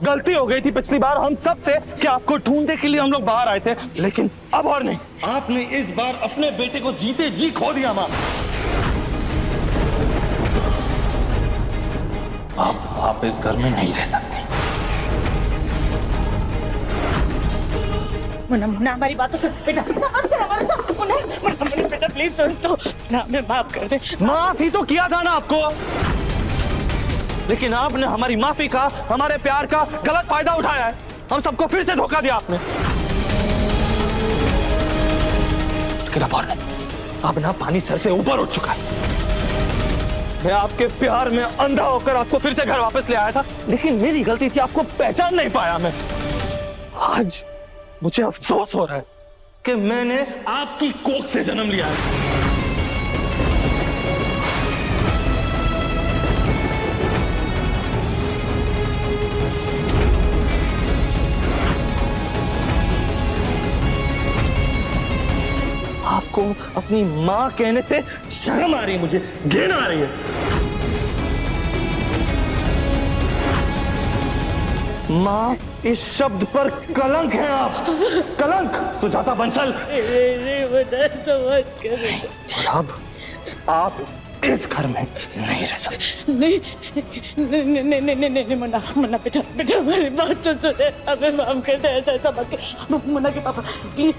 गलती हो गई थी पिछली बार हम सब से कि आपको ढूंढने के लिए हम लोग बाहर आए थे, लेकिन अब और नहीं। आपने इस बार अपने बेटे को जीते जी खो दिया माँ। अब आप इस घर में नहीं रह सकती। मुन्ना मुन्ना हमारी बातों से बेटा मुन्ना बेटा प्लीज सुन तो ना, हमें माफ कर दे। माफी तो किया था ना आपको, लेकिन आपने हमारी माफी का, हमारे प्यार का गलत फायदा उठाया है। हम सबको फिर से धोखा दिया आपने। लेकिन अब ना पानी सर से ऊपर उठ चुका है। मैं आपके प्यार में अंधा होकर आपको फिर से घर वापस ले आया था, लेकिन मेरी गलती थी, आपको पहचान नहीं पाया मैं। आज मुझे अफसोस हो रहा है कि मैंने आपकी कोख से जन्म लिया है। आपको अपनी मां कहने से शर्म आ रही है, मुझे घृणा आ रही है। मां इस शब्द पर कलंक है आप, कलंक। सुजाता बंसल। और अब आप इस घर में नहीं रह सकते। नहीं मुन्ना मुन्ना बेटा बेटा हमारी बात सुन, हमें माफ कर दे। ऐसा मत कर मुन्ना के पापा, प्लीज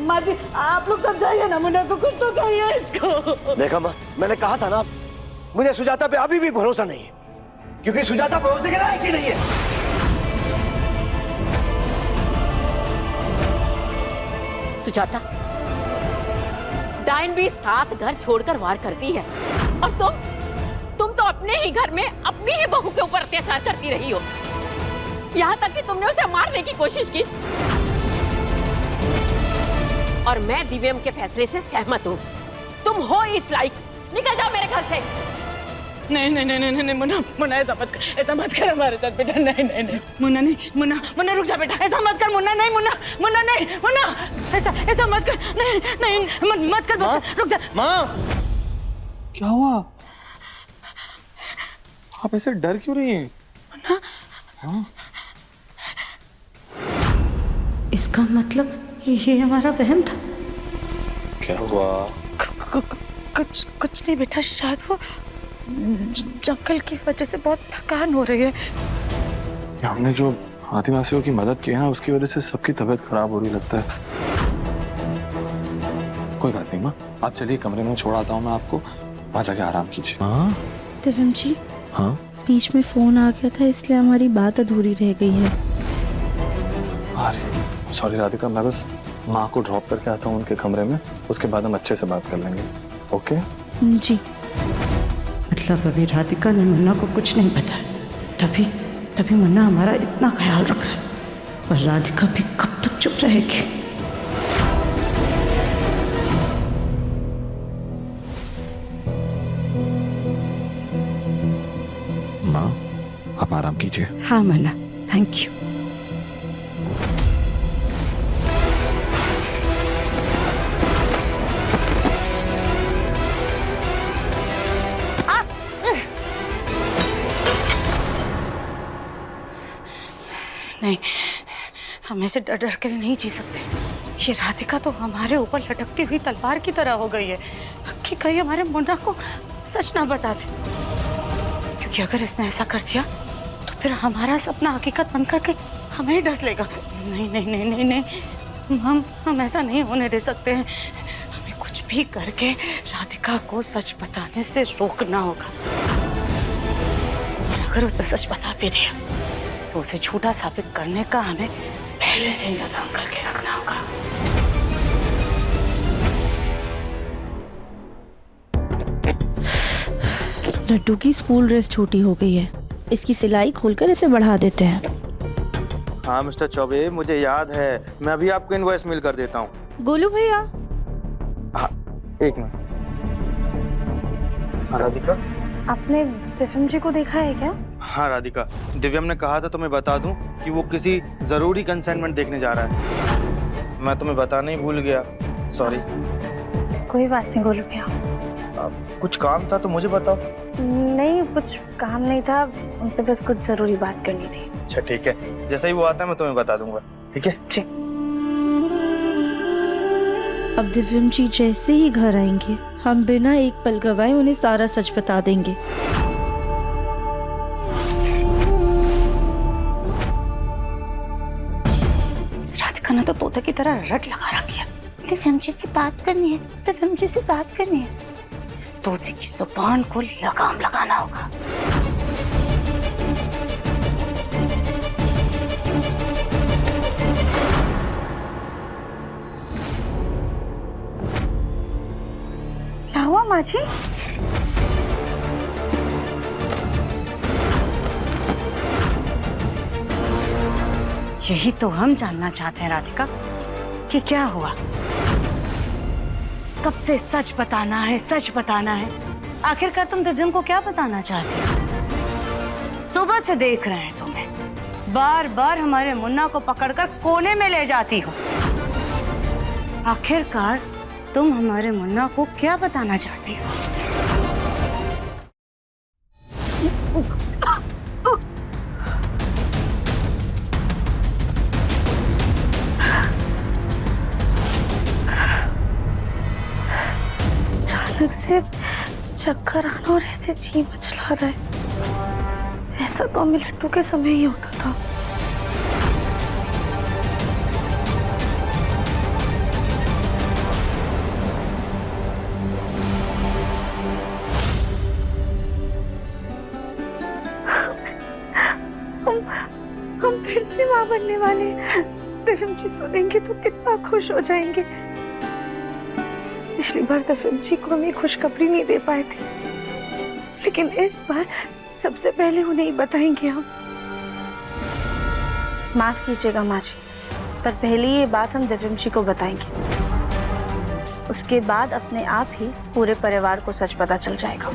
माँ जी आप लोग समझाइए ना, मुन्ना को कुछ तो कहिए इसको। देखा माँ, मैंने कहा था ना, मुझे सुजाता पे अभी भी भरोसा नहीं है, क्योंकि सुजाता भरोसे के लायक ही नहीं है। सुजाता, डायन भी 7 घर छोड़कर वार करती है, और तुम तो अपने ही घर में अपनी ही बहू के ऊपर अत्याचार करती रही हो, यहाँ तक कि तुमने उसे मारने की कोशिश की। और मैं दिव्यम के फैसले से सहमत हूँ। तुम हो इस लायक, निकल जाओ मेरे घर से। नहीं मुन्ना ऐसा मत कर हमारे साथ बेटा। नहीं मुन्ना नहीं, मुन्ना रुक जा बेटा, ऐसा मत कर मुन्ना। नहीं मुन्ना नहीं मुन्ना, ऐसा मत कर। नहीं मत कर, रुक जा। माँ क्या हुआ? आप ऐसे डर क्यों रही हैं? हाँ? इसका मतलब ये हमारा वहम था। क्या हुआ? कुछ नहीं बेटा, शायद वो जंगल की वजह से बहुत थकान हो रही है। हमने जो आदिवासियों की मदद की है ना, उसकी वजह से सबकी तबीयत खराब हो रही लगता है। कोई बात नहीं माँ, आप चलिए कमरे में छोड़ आता हूँ मैं आपको, वहाँ जाके आराम कीजिए। हाँ दिव्यम जी। हाँ बीच में फोन आ गया था, इसलिए हमारी बात अधूरी रह गई है। अरे सॉरी राधिका, मैं बस माँ को ड्रॉप करके आता हूँ उनके कमरे में, उसके बाद हम अच्छे से बात कर लेंगे। ओके जी। मतलब अभी राधिका ने मुन्ना को कुछ नहीं बताया, तभी मुन्ना हमारा इतना ख्याल रख रहा है, और राधिका भी कब तक चुप रहेगी? माँ आप आराम कीजिए। हाँ मुन्ना, थैंक यू। नहीं, हम ऐसे डर डर कर नहीं जी सकते। ये राधिका तो हमारे ऊपर लटकती हुई तलवार की तरह हो गई है कि कहीं हमारे मुन्ना को सच ना बता दे, क्योंकि अगर इसने ऐसा कर दिया तो फिर हमारा सपना हकीकत बन करके हमें ही डस लेगा। नहीं नहीं नहीं नहीं नहीं, हम ऐसा नहीं होने दे सकते हैं। हमें कुछ भी करके राधिका को सच बताने से रोकना होगा, और अगर उसे सच बता भी दिया तो उसे झूठा साबित करने का हमें पहले से इंतजाम करके रखना होगा। लड्डू की स्कूल ड्रेस छोटी हो गई है, इसकी सिलाई खोलकर इसे बढ़ा देते हैं। हाँ मिस्टर चौबे, मुझे याद है, मैं अभी आपको इनवॉइस मेल कर देता हूँ। गोलू भैया। हाँ एक मिनट। हाँ राधिका, आपने दिव्यम जी को देखा है क्या? हाँ राधिका, दिव्यम ने कहा था तुम्हें बता दूं कि वो किसी जरूरी कंसाइनमेंट देखने जा रहा है। मैं तुम्हें बताना ही भूल गया, सॉरी। कोई बात नहीं गोलू भैया। कुछ काम था तो मुझे बताओ। नहीं कुछ काम नहीं था, उनसे बस कुछ जरूरी बात करनी थी। अच्छा ठीक है, जैसा ही वो आता है मैं तुम्हें बता दूंगा, ठीक है? ठीक। अब दिव्यम जी जैसे ही घर आएंगे हम बिना एक पल गवाए उन्हें सारा सच बता देंगे। राधिका ने तो तोते की तरह रट लगा रखी है। दिव्यम जी से बात करनी है, दिव्यम जी से बात करनी है। इस तोते की जुबान को लगाम लगाना होगा। क्या हुआ माँ जी? यही तो हम जानना चाहते हैं राधिका कि क्या हुआ। कब से सच बताना है, सच बताना है। आखिरकार तुम दिव्यम को क्या बताना चाहती हो? सुबह से देख रहे हैं तुम्हें, बार बार हमारे मुन्ना को पकड़कर कोने में ले जाती हो। आखिरकार तुम हमारे मुन्ना को क्या बताना चाहती हो? अचानक से चक्कर आना और ऐसे जी मचला रहा है। ऐसा तो हमें लड्डू के समय ही होता था। हम फिर से माँ बनने वाले हैं। दिव्यम जी सुनेंगे तो कितना खुश हो जाएंगे। पिछली बार दिव्यम जी को हमें खुशखबरी नहीं दे पाए थे, लेकिन इस बार सबसे पहले उन्हें ही बताएंगे हम। माफ कीजिएगा माँ जी, पर पहले ये बात हम दिव्यम जी को बताएंगे। उसके बाद अपने आप ही पूरे परिवार को सच पता चल जाएगा।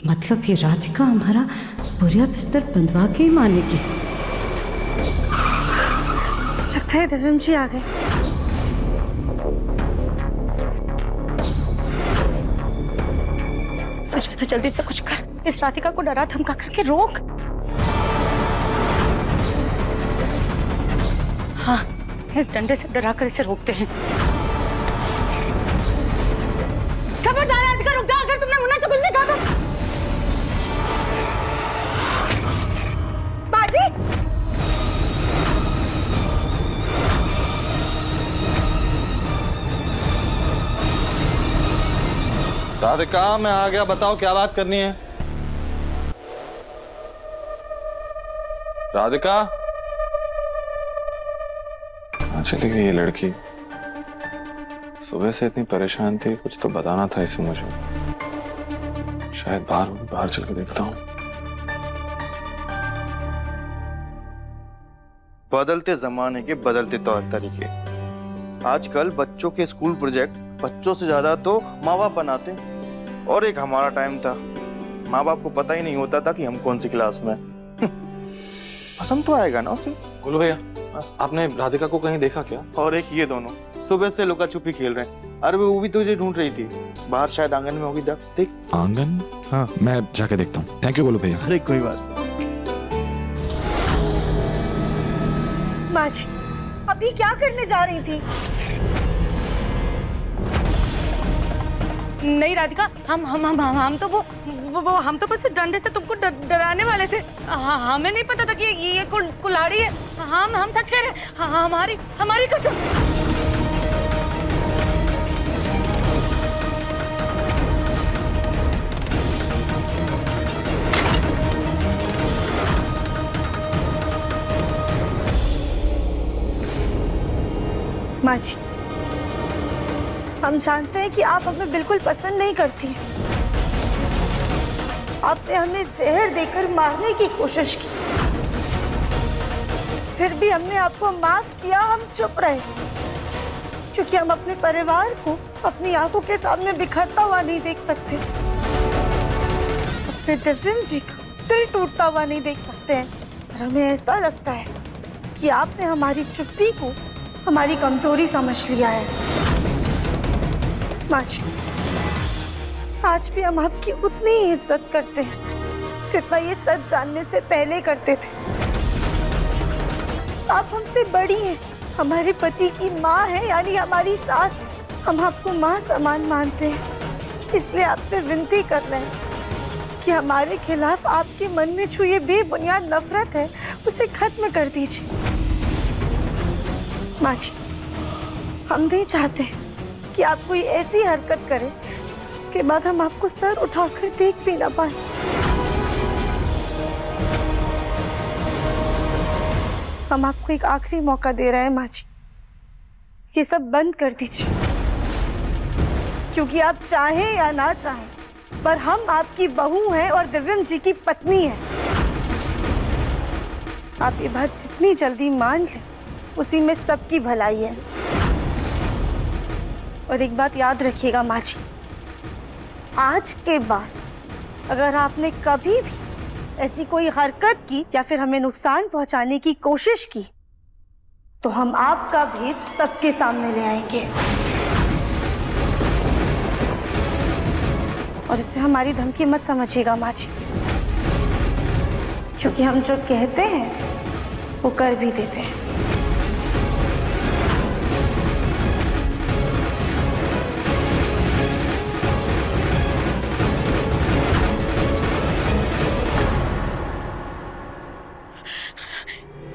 मतलब ये राधिका हमारा बुरा बिस्तर बंधवा के ही मानेगी। लगता है दिव्यम जी आ गए। सुजाता जल्दी से कुछ कर, इस राधिका को डरा धमका करके रोक। हाँ, इस डंडे से डरा कर इसे रोकते हैं। खबरदार राधिका, रुक जा। अगर तुमने मुन्ना को कुछ भी कहा तो बाजी। राधिका मैं आ गया, बताओ क्या बात करनी है? राधिका कहाँ चली गई ये लड़की? सुबह से इतनी परेशान थी, कुछ तो बताना था इसे मुझे। शायद बाहर चल के देखता हूँ। बदलते जमाने के बदलते तौर तरीके। आजकल बच्चों के स्कूल प्रोजेक्ट बच्चों से ज्यादा तो माँ बाप बनाते हैं। और एक हमारा टाइम था, माँ बाप को पता ही नहीं होता था कि हम कौन सी क्लास में। पसंद तो आएगा ना उसे। बोलो भैया, आपने राधिका को कहीं देखा क्या? और एक ये दोनों सुबह से लुका छुपी खेल रहे हैं। अरे वो भी तुझे ढूंढ रही थी, बाहर शायद आंगन में होगी। देख। आंगन? हाँ, मैं जाके देखता हूँ। थैंक यू गोलू भैया। अरे कोई बात। माँ जी, अभी क्या करने जा रही थी? नहीं राधिका, हम तो बस डंडे से तुमको डराने वाले थे। हमें नहीं पता था कि ये कुल्हाड़ी है। हम सच कह रहे हैं। हमारी कसम। माँ जी, हम जानते हैं कि आप हमें बिल्कुल पसंद नहीं करती हैं। आपने हमें जहर देकर मारने की कोशिश की, फिर भी हमने आपको माफ किया। हम चुप रहे क्योंकि हम अपने परिवार को अपनी आंखों के सामने बिखरता हुआ नहीं देख सकते, अपने दिव्यम जी का दिल टूटता हुआ नहीं देख सकते हैं। और हमें ऐसा लगता है कि आपने हमारी चुप्पी को हमारी कमजोरी समझ लिया है। माँ जी, आज भी हम आपकी उतनी ही इज्जत करते हैं जितना ये सच जानने से पहले करते थे। आप हमसे बड़ी हैं, हमारे पति की माँ है, यानी हमारी सास। हम आपको माँ समान मानते हैं, इसलिए आपसे विनती कर रहे हैं कि हमारे खिलाफ आपके मन में जो ये बेबुनियाद नफरत है उसे खत्म कर दीजिए। माँ जी, हम नहीं चाहते कि आप कोई ऐसी हरकत करें के बाद हम आपको सर उठाकर देख भी ना पाए। हम आपको एक आखिरी मौका दे रहे हैं माँ जी, ये सब बंद कर दीजिए, क्योंकि आप चाहें या ना चाहें पर हम आपकी बहू हैं और दिव्यम जी की पत्नी हैं। आप ये बात जितनी जल्दी मान लें उसी में सबकी भलाई है। और एक बात याद रखिएगा माँ जी, आज के बाद अगर आपने कभी भी ऐसी कोई हरकत की या फिर हमें नुकसान पहुंचाने की कोशिश की तो हम आपका भेद सबके सामने ले आएंगे। और इसे हमारी धमकी मत समझिएगा माँ जी, क्योंकि हम जो कहते हैं वो कर भी देते हैं।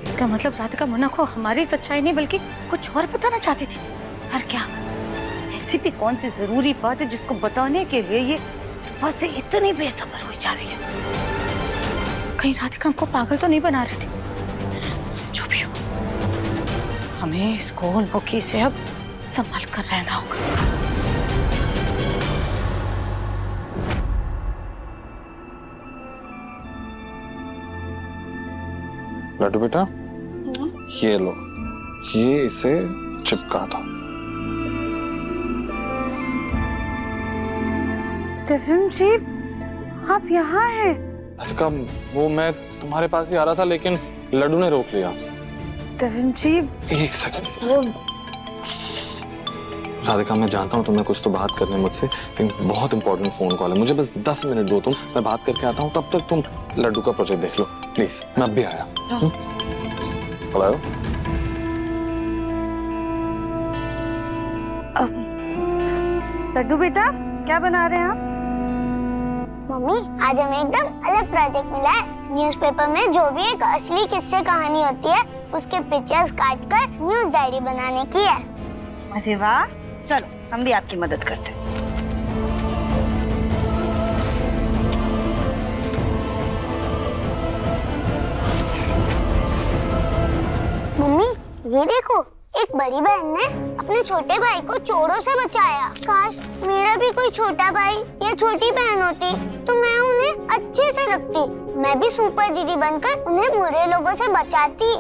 इसका मतलब राधिका मुन्ना को हमारी सच्चाई नहीं बल्कि कुछ और बताना चाहती थी। पर क्या ऐसी भी कौन सी जरूरी बात है जिसको बताने के लिए ये सुबह से इतनी बेसब्र हुई जा रही है? कहीं राधिका हमको पागल तो नहीं बना रही थी? जो भी हो, हमें इसको नोकी से अब संभल कर रहना होगा। लड्डू बेटा, ये लो, ये इसे चिपका दो। दिव्यम जी, आप यहाँ हैं? राधिका, वो मैं तुम्हारे पास ही आ रहा था लेकिन लड्डू ने रोक लिया। दिव्यम जी, एक सेकंड। राधिका, मैं जानता हूँ तुम्हें कुछ तो बात करनी है मुझसे, लेकिन बहुत इंपॉर्टेंट फोन कॉल है, मुझे बस 10 मिनट दो तुम, मैं बात करके आता हूँ, तब तक तुम लड्डू का प्रोजेक्ट देख लो प्लीज। मैं अब भी आया। हेलो। लड्डू बेटा, क्या बना रहे हैं आप? मम्मी, आज हमें एकदम अलग प्रोजेक्ट मिला है। न्यूज़पेपर में जो भी एक असली किस्से कहानी होती है उसके पिक्चर्स काटकर न्यूज़ डायरी बनाने की है। अरे वाह, चलो हम भी आपकी मदद करते हैं। मम्मी, ये देखो, एक बड़ी बहन ने अपने छोटे भाई को चोरों से बचाया। काश मेरा भी कोई छोटा भाई या छोटी बहन होती तो मैं उन्हें अच्छे से रखती। मैं भी सुपर दीदी बनकर उन्हें बुरे लोगों से बचाती।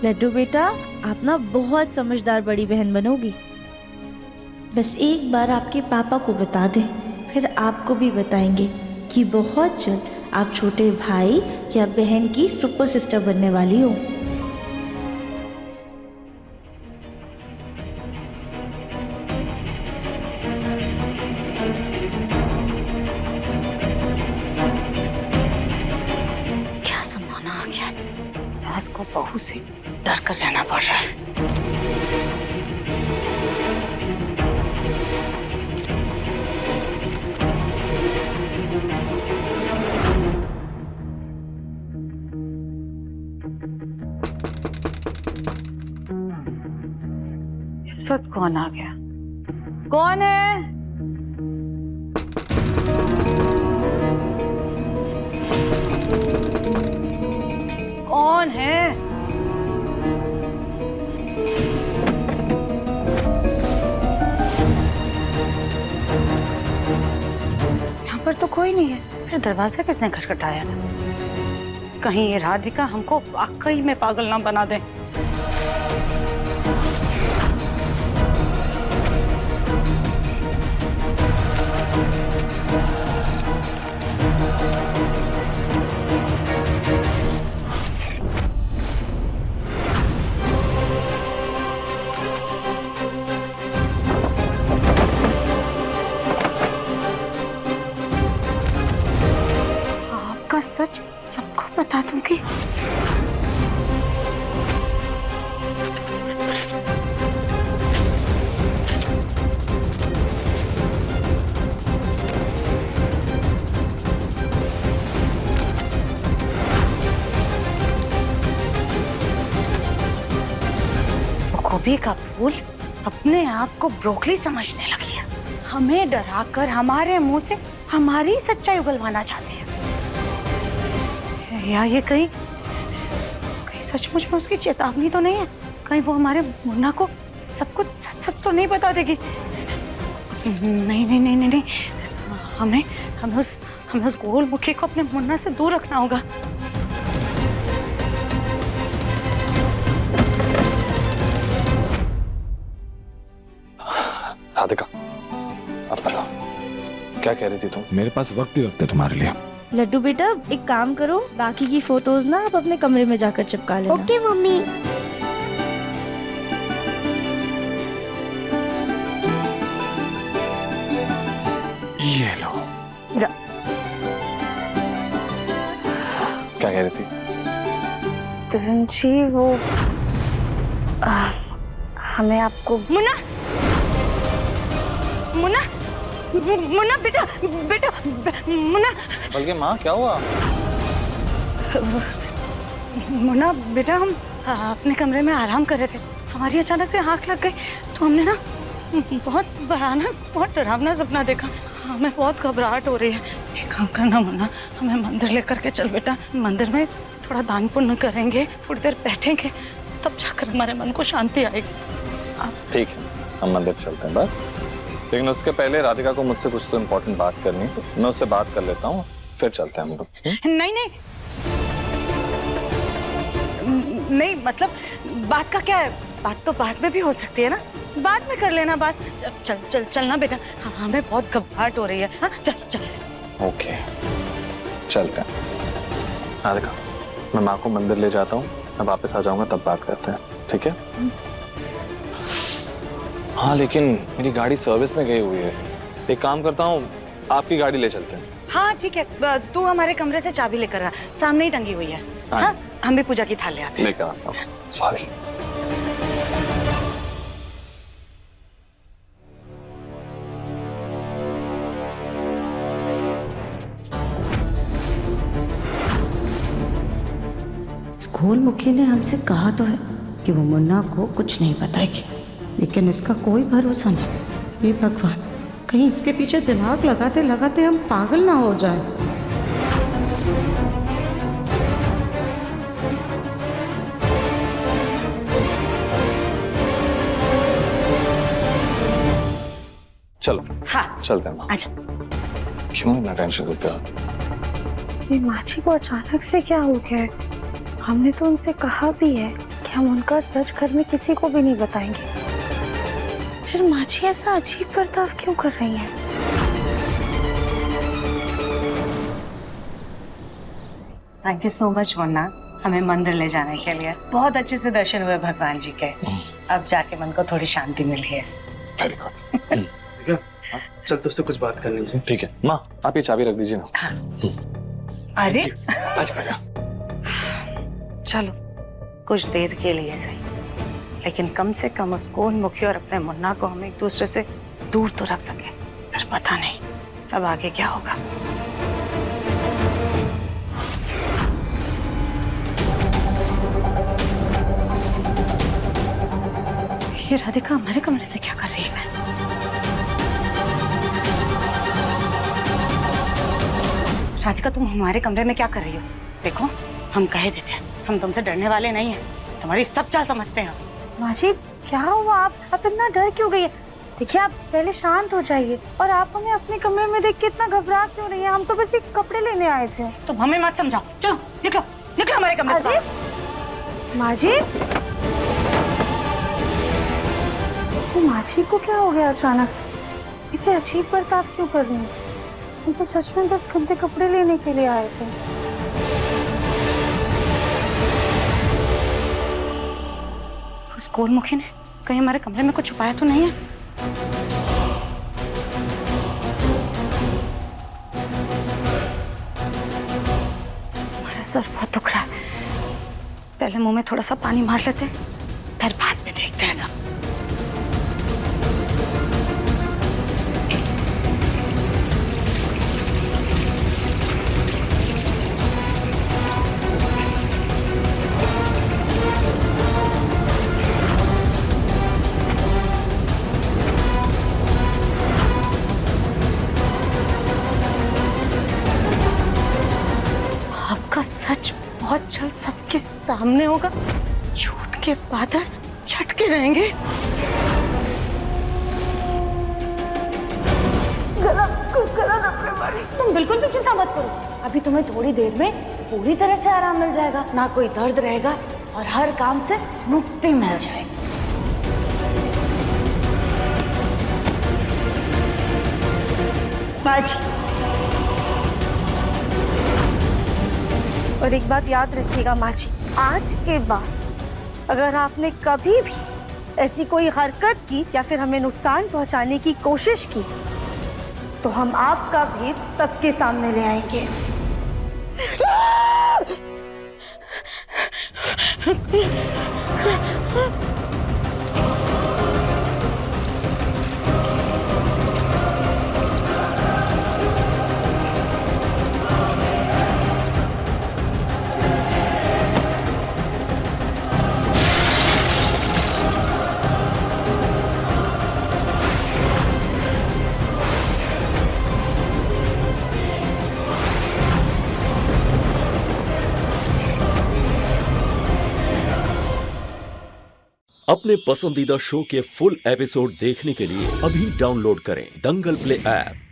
लड्डू बेटा, आप ना बहुत समझदार बड़ी बहन बनोगी। बस एक बार आपके पापा को बता दें, फिर आपको भी बताएंगे कि बहुत जल्द आप छोटे भाई या बहन की सुपर सिस्टर बनने वाली हो। क्या जमाना आ गया है, सास को बहू से डर कर रहना पड़ रहा है। इस वक्त कौन आ गया? कौन है? कौन है? यहाँ पर तो कोई नहीं है, फिर दरवाजा किसने खटखटाया था? कहीं ये राधिका हमको वाकई में पागल ना बना दे। सच सबको बता दूंगी। गोभी का फूल अपने आप को ब्रोकली समझने लगी है। हमें डराकर हमारे मुंह से हमारी सच्चाई उगलवाना चाहती है। या ये कहीं सचमुच में उसकी चेतावनी तो नहीं है? कहीं वो हमारे मुन्ना को सब कुछ सच सच तो नहीं बता देगी? नहीं नहीं नहीं नहीं, नहीं। हमें उस गोल मुखी को अपने मुन्ना से दूर रखना होगा। राधिका, अब बताओ क्या कह रही थी तुम? मेरे पास वक्त ही वक्त है तुम्हारे लिए। लड्डू बेटा एक काम करो, बाकी की फोटोज ना आप अपने कमरे में जाकर चिपका लेना। Okay mummy. ये लो। क्या कह रही थी? जी वो हमें आपको मुन्ना मुन्ना मुन्ना बेटा बेटा मुन्ना बल्कि माँ क्या हुआ? मुन्ना बेटा हम अपने कमरे में आराम कर रहे थे, हमारी अचानक से आंख लग गई तो हमने ना बहुत भयानक बहुत डरावना सपना देखा। हमें बहुत घबराहट हो रही है। एक काम करना मुन्ना, हमें मंदिर लेकर के चल बेटा। मंदिर में थोड़ा दान पुण्य करेंगे, थोड़ी देर बैठेंगे, तब जाकर हमारे मन को शांति आएगी। ठीक है, हम मंदिर चलते हैं बस। लेकिन उसके पहले राधिका को मुझसे कुछ तो इम्पोर्टेंट बात करनी है, मैं उससे बात कर लेता हूँ, फिर चलते हैं हम लोग। नहीं नहीं नहीं, मतलब बात का क्या है? बात तो बाद में भी हो सकती है ना, बाद में कर लेना बात। चलना बेटा, हमें बहुत घबराहट हो रही है। हाँ चल चल। ओके चलते हैं। राधिका, मैं माँ को मंदिर ले जाता हूँ, मैं वापस आ जाऊंगा तब बात करते हैं, ठीक है? हाँ लेकिन मेरी गाड़ी सर्विस में गई हुई है, एक काम करता हूँ आपकी गाड़ी ले चलते हैं। हाँ ठीक है, तू हमारे कमरे से चाबी लेकर आ, सामने ही टंगी हुई है। हाँ हम भी पूजा की थाल ले आते हैं। लेकर आता हूँ। सॉरी। स्कूल मुखी ने हमसे कहा तो है कि वो मुन्ना को कुछ नहीं बताएगी, लेकिन इसका कोई भरोसा नहीं। हे भगवान, कहीं इसके पीछे दिमाग लगाते लगाते हम पागल ना हो जाएं। चलो हाँ चलते हैं। अच्छा। क्यों इतना टेंशन लेते हो? ये माची को अचानक से क्या हो गया है? हमने तो उनसे कहा भी है कि हम उनका सच घर में किसी को भी नहीं बताएंगे, फिर माची ऐसा अजीब बर्ताव क्यों कर रही है? Thank you so much Munna, हमें मंदिर ले जाने के लिए। बहुत अच्छे से दर्शन हुए भगवान जी के। अब जाके मन को थोड़ी शांति मिली है। Very good. चल तो उससे कुछ बात करनी है। ठीक है माँ, आप ये चाबी रख दीजिए ना। हाँ। अरे आजा आजा। चलो कुछ देर के लिए सही, लेकिन कम से कम उस गोल मुखी और अपने मुन्ना को हम एक दूसरे से दूर तो रख सके। फिर पता नहीं अब आगे क्या होगा। ये राधिका हमारे कमरे में क्या कर रही है? राधिका तुम हमारे कमरे में क्या कर रही हो? देखो हम कह देते हैं, हम तुमसे डरने वाले नहीं हैं, तुम्हारी सब चाल समझते हैं। माची क्या हुआ? आप इतना डर क्यों गई है? देखिए आप पहले शांत हो जाइए, और आप हमें अपने कमरे में देख के इतना घबरा क्यों रही हैं? हम तो बस एक कपड़े लेने आए थे। तुम हमें मत समझाओ, चलो निकलो निकलो हमारे कमरे से। माजी, माची को क्या हो गया अचानक से? इसे अजीब बर्ताव क्यों कर रही है? हम तो सच में बस गंदे कपड़े लेने के लिए आए थे। उस गोलमुखी ने कहीं हमारे कमरे में कुछ छुपाया तो नहीं है? सर बहुत दुख रहा है। पहले मुंह में थोड़ा सा पानी मार लेते हैं, फिर बाद में देखते हैं सब। आपका सच बहुत जल्द सबके सामने होगा। झूठ के बादल छटके रहेंगे। तुम बिल्कुल भी चिंता मत करो, अभी तुम्हें थोड़ी देर में पूरी तरह से आराम मिल जाएगा, ना कोई दर्द रहेगा और हर काम से मुक्ति मिल जाएगी। माँ जी, और एक बात याद रखिएगा माँ जी, आज के बाद अगर आपने कभी भी ऐसी कोई हरकत की या फिर हमें नुकसान पहुंचाने की कोशिश की तो हम आपका भेद सबके सामने ले आएंगे। अपने पसंदीदा शो के फुल एपिसोड देखने के लिए अभी डाउनलोड करें दंगल प्ले ऐप।